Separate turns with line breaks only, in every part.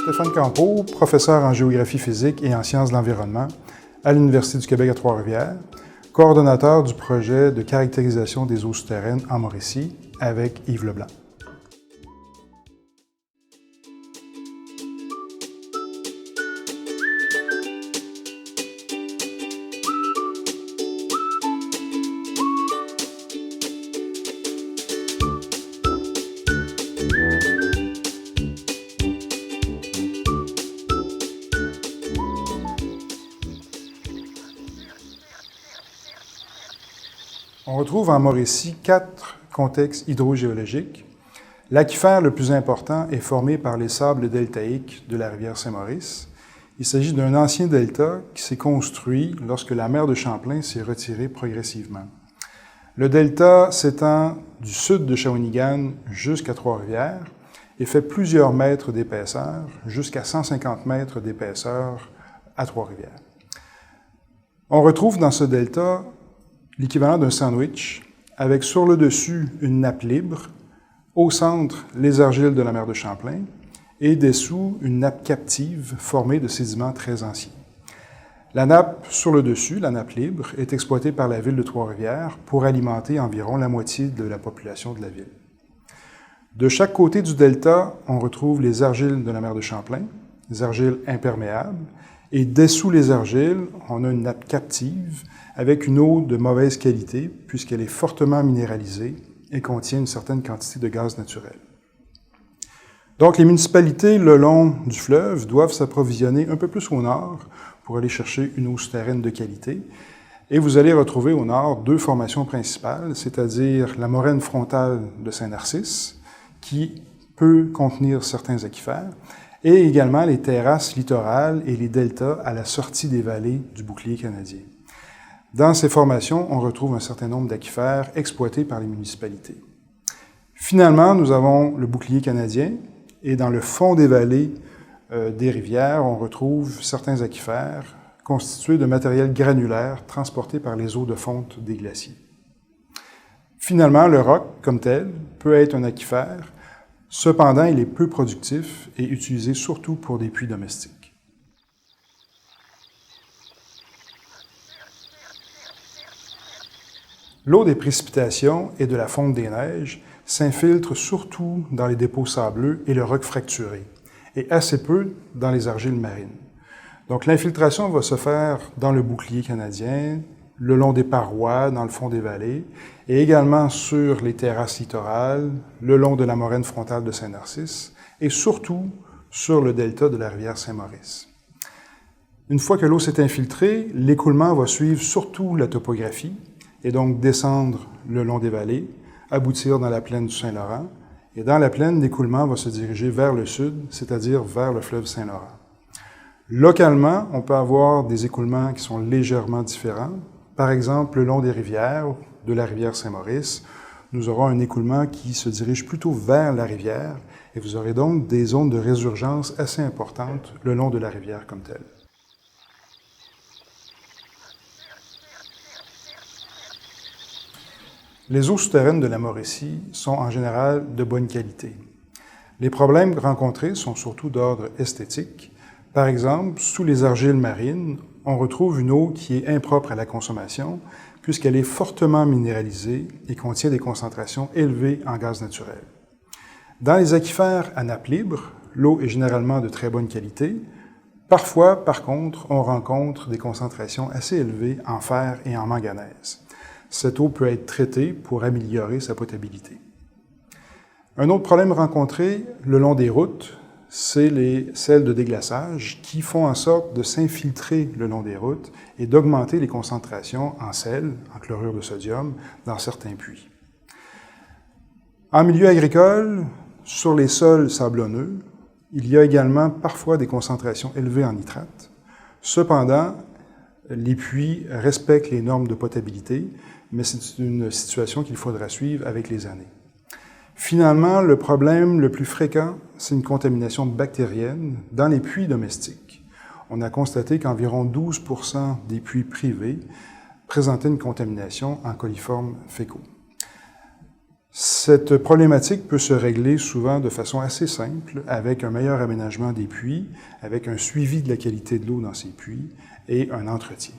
Stéphane Campeau, professeur en géographie physique et en sciences de l'environnement à l'Université du Québec à Trois-Rivières, coordonnateur du projet de caractérisation des eaux souterraines en Mauricie avec Yves Leblanc. On retrouve en Mauricie 4 contextes hydrogéologiques. L'aquifère le plus important est formé par les sables deltaïques de la rivière Saint-Maurice. Il s'agit d'un ancien delta qui s'est construit lorsque la mer de Champlain s'est retirée progressivement. Le delta s'étend du sud de Shawinigan jusqu'à Trois-Rivières et fait plusieurs mètres d'épaisseur, jusqu'à 150 mètres d'épaisseur à Trois-Rivières. On retrouve dans ce delta l'équivalent d'un sandwich, avec sur le dessus une nappe libre, au centre les argiles de la mer de Champlain, et dessous une nappe captive formée de sédiments très anciens. La nappe sur le dessus, la nappe libre, est exploitée par la ville de Trois-Rivières pour alimenter environ la moitié de la population de la ville. De chaque côté du delta, on retrouve les argiles de la mer de Champlain, les argiles imperméables, et dessous les argiles, on a une nappe captive avec une eau de mauvaise qualité puisqu'elle est fortement minéralisée et contient une certaine quantité de gaz naturel. Donc, les municipalités le long du fleuve doivent s'approvisionner un peu plus au nord pour aller chercher une eau souterraine de qualité. Et vous allez retrouver au nord 2 formations principales, c'est-à-dire la moraine frontale de Saint-Narcisse, qui peut contenir certains aquifères, et également les terrasses littorales et les deltas à la sortie des vallées du bouclier canadien. Dans ces formations, on retrouve un certain nombre d'aquifères exploités par les municipalités. Finalement, nous avons le bouclier canadien, et dans le fond des vallées des rivières, on retrouve certains aquifères constitués de matériel granulaire transporté par les eaux de fonte des glaciers. Finalement, le roc, comme tel, peut être un aquifère. Cependant, il est peu productif et utilisé surtout pour des puits domestiques. L'eau des précipitations et de la fonte des neiges s'infiltre surtout dans les dépôts sableux et le roc fracturé, et assez peu dans les argiles marines. Donc l'infiltration va se faire dans le bouclier canadien, le long des parois, dans le fond des vallées, et également sur les terrasses littorales, le long de la moraine frontale de Saint-Narcisse, et surtout sur le delta de la rivière Saint-Maurice. Une fois que l'eau s'est infiltrée, l'écoulement va suivre surtout la topographie, et donc descendre le long des vallées, aboutir dans la plaine du Saint-Laurent, et dans la plaine, l'écoulement va se diriger vers le sud, c'est-à-dire vers le fleuve Saint-Laurent. Localement, on peut avoir des écoulements qui sont légèrement différents. Par exemple, le long des rivières, de la rivière Saint-Maurice, nous aurons un écoulement qui se dirige plutôt vers la rivière, et vous aurez donc des zones de résurgence assez importantes le long de la rivière comme telle. Les eaux souterraines de la Mauricie sont en général de bonne qualité. Les problèmes rencontrés sont surtout d'ordre esthétique. Par exemple, sous les argiles marines, on retrouve une eau qui est impropre à la consommation puisqu'elle est fortement minéralisée et contient des concentrations élevées en gaz naturel. Dans les aquifères à nappe libre, l'eau est généralement de très bonne qualité. Parfois, par contre, on rencontre des concentrations assez élevées en fer et en manganèse. Cette eau peut être traitée pour améliorer sa potabilité. Un autre problème rencontré le long des routes, c'est les sels de déglaçage qui font en sorte de s'infiltrer le long des routes et d'augmenter les concentrations en sel, en chlorure de sodium, dans certains puits. En milieu agricole, sur les sols sablonneux, il y a également parfois des concentrations élevées en nitrate. Cependant, les puits respectent les normes de potabilité, mais c'est une situation qu'il faudra suivre avec les années. Finalement, le problème le plus fréquent, c'est une contamination bactérienne dans les puits domestiques. On a constaté qu'environ 12% des puits privés présentaient une contamination en coliformes fécaux. Cette problématique peut se régler souvent de façon assez simple avec un meilleur aménagement des puits, avec un suivi de la qualité de l'eau dans ces puits et un entretien.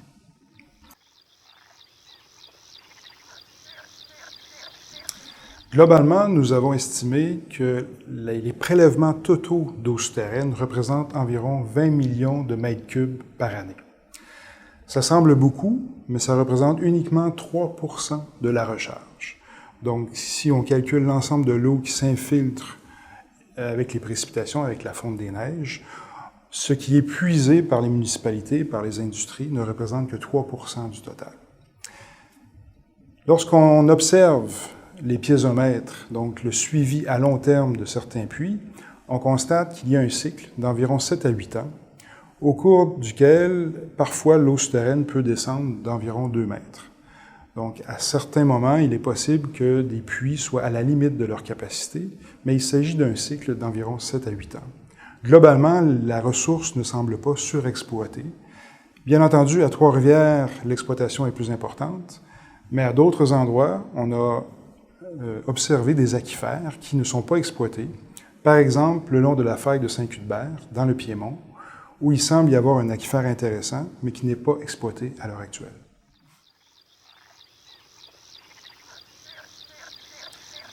Globalement, nous avons estimé que les prélèvements totaux d'eau souterraine représentent environ 20 millions de mètres cubes par année. Ça semble beaucoup, mais ça représente uniquement 3 % de la recharge. Donc, si on calcule l'ensemble de l'eau qui s'infiltre avec les précipitations, avec la fonte des neiges, ce qui est puisé par les municipalités, par les industries, ne représente que 3 % du total. Lorsqu'on observe les piézomètres, donc le suivi à long terme de certains puits, on constate qu'il y a un cycle d'environ 7 à 8 ans, au cours duquel, parfois, l'eau souterraine peut descendre d'environ 2 mètres. Donc, à certains moments, il est possible que des puits soient à la limite de leur capacité, mais il s'agit d'un cycle d'environ 7 à 8 ans. Globalement, la ressource ne semble pas surexploitée. Bien entendu, à Trois-Rivières, l'exploitation est plus importante, mais à d'autres endroits, on a observé des aquifères qui ne sont pas exploités. Par exemple, le long de la faille de Saint-Cuthbert, dans le Piémont, où il semble y avoir un aquifère intéressant, mais qui n'est pas exploité à l'heure actuelle.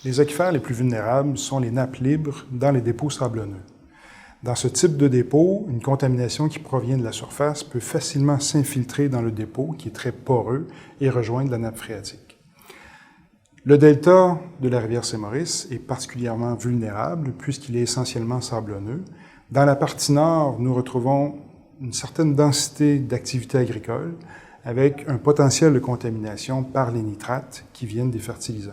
Les aquifères les plus vulnérables sont les nappes libres dans les dépôts sablonneux. Dans ce type de dépôt, une contamination qui provient de la surface peut facilement s'infiltrer dans le dépôt, qui est très poreux, et rejoindre la nappe phréatique. Le delta de la rivière Saint-Maurice est particulièrement vulnérable puisqu'il est essentiellement sablonneux. Dans la partie nord, nous retrouvons une certaine densité d'activités agricoles avec un potentiel de contamination par les nitrates qui viennent des fertilisants.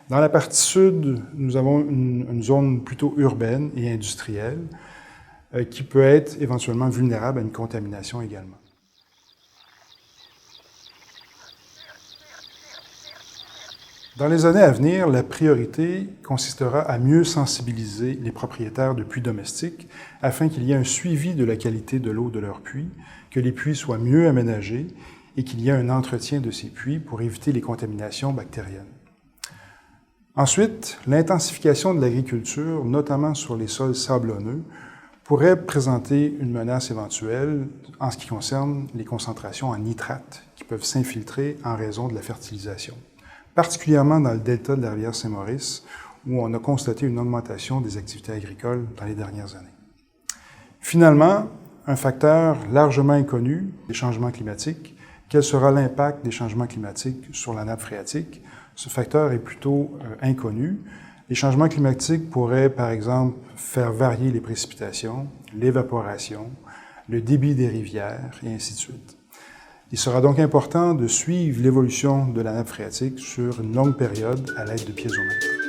Dans la partie sud, nous avons une zone plutôt urbaine et industrielle qui peut être éventuellement vulnérable à une contamination également. Dans les années à venir, la priorité consistera à mieux sensibiliser les propriétaires de puits domestiques afin qu'il y ait un suivi de la qualité de l'eau de leurs puits, que les puits soient mieux aménagés et qu'il y ait un entretien de ces puits pour éviter les contaminations bactériennes. Ensuite, l'intensification de l'agriculture, notamment sur les sols sablonneux, pourrait présenter une menace éventuelle en ce qui concerne les concentrations en nitrates qui peuvent s'infiltrer en raison de la fertilisation, particulièrement dans le delta de la rivière Saint-Maurice, où on a constaté une augmentation des activités agricoles dans les dernières années. Finalement, un facteur largement inconnu, les changements climatiques. Quel sera l'impact des changements climatiques sur la nappe phréatique? Ce facteur est plutôt inconnu. Les changements climatiques pourraient, par exemple, faire varier les précipitations, l'évaporation, le débit des rivières, et ainsi de suite. Il sera donc important de suivre l'évolution de la nappe phréatique sur une longue période à l'aide de piézomètres.